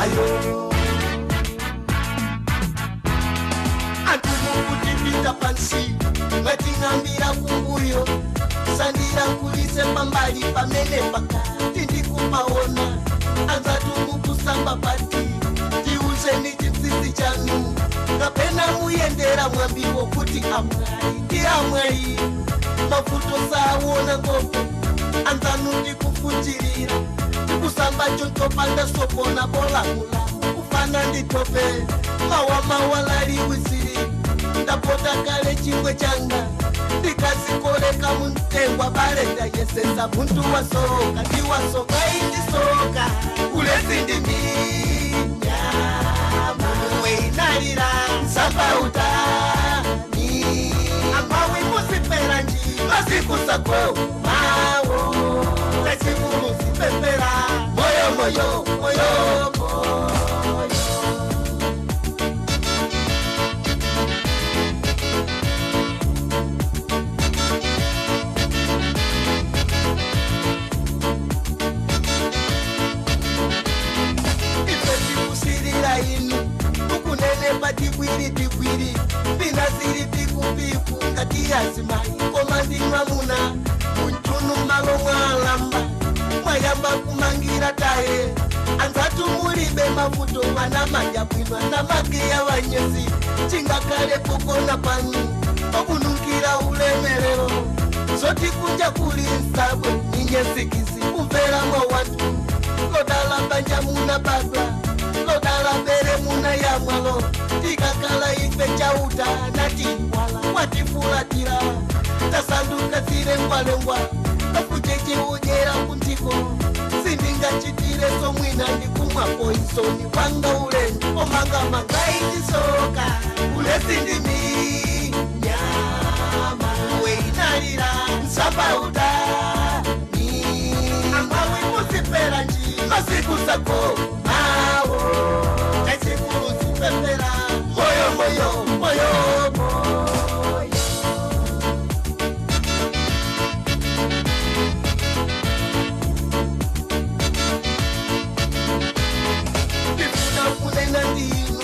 ayo antumukutipita pansi matingambira kumbuyo sandira kulise pambali pamene pakati ndikupaona anzatumukusamba pati tiuzeni chitsitsi chanu kapena muyendera mwambiwo kuti amwai ndi amwai mavuto saawona kope anzanu ndikufunjirira tikusamba chotopanda sopona bolamula kufana nditope mawalaliwisiri ndapota kale chingwe changa ndikazikoleka muntengwa balenda yesesa muntu wasoka ndiwasoka indisoka ulezindiminya muweinalira nsapautani amawi musipera nji masikusako mawo tachimulu sipepera moyo moyo moyo moyo tikwiri pinasiri pikupiku ngati yazimai koma ndimwamuna muntunu malo mwalamba mwayamba kumangira taye anzatu mulibe mavuto wana majabwinwa na magiya wanyezi chingakale kukona panu okunukira ulemerero zoti kunja kuli nsabwe ninyesikisi kumvera mwa watu lodala banja muna bagla lodala bere muna ya mwalo tikakala ife chauta natiwala watifulatira tasanduka zile ngwalengwa kafucheche ujera kuntiko sindingachitire somwina ndikumwa poisoni wanga uleni omanga mangaitisoka ulesindimi nyama weinalira nsapautani amawi musipera nji masiku sako mawo tachimulu sipepera moyo moyo moyo moyo ndifuna kunena ndinu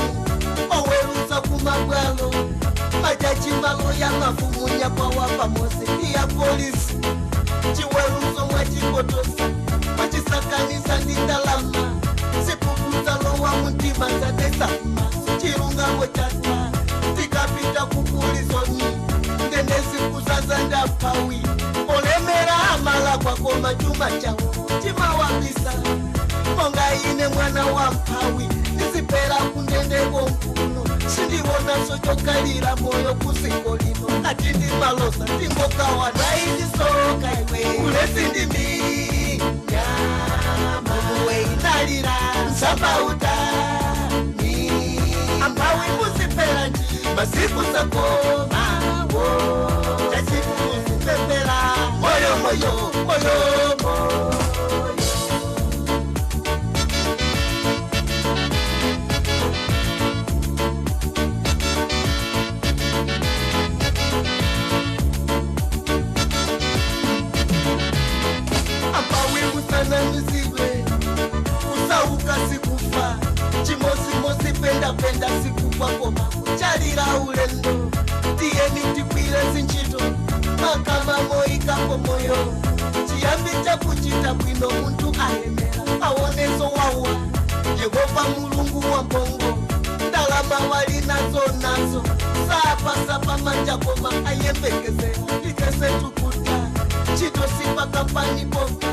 oweruza kumabwalo majaji malo ya mafumunya kwa wapamosi iya polisi chiweruzo mwachikotosa machisakanisa ndindalama sikukuzalowa mutima zanesa chirungamo chatwa tikapita kupulisoni ndenezikuzaza ndapawi olemera amala kwako machuma chawo chimawabisa monga ine mwana wa mpawi nisipera kundendeko mpuno sindiwona sochokalira moyo kusiko lino ati ndimalosa tingokawa nainisoka iwe ulesindimi nyama muweinalira nsapautani amawi musipera nji masiku sako mawo tachimulu sipepera moyo moyo moyo moyo sikufa chimosimosi penda sikufa koma kuchalira ulendo tiyeni tikwire zinchito makama moikapo moyo chiyambi chakuchita bwino muntu alemera aonezo wawa Yehova mulungu wa bongo ndalama wali nazo sapa manja koma ayembekeze tikese tukuta chito sipa kampani poka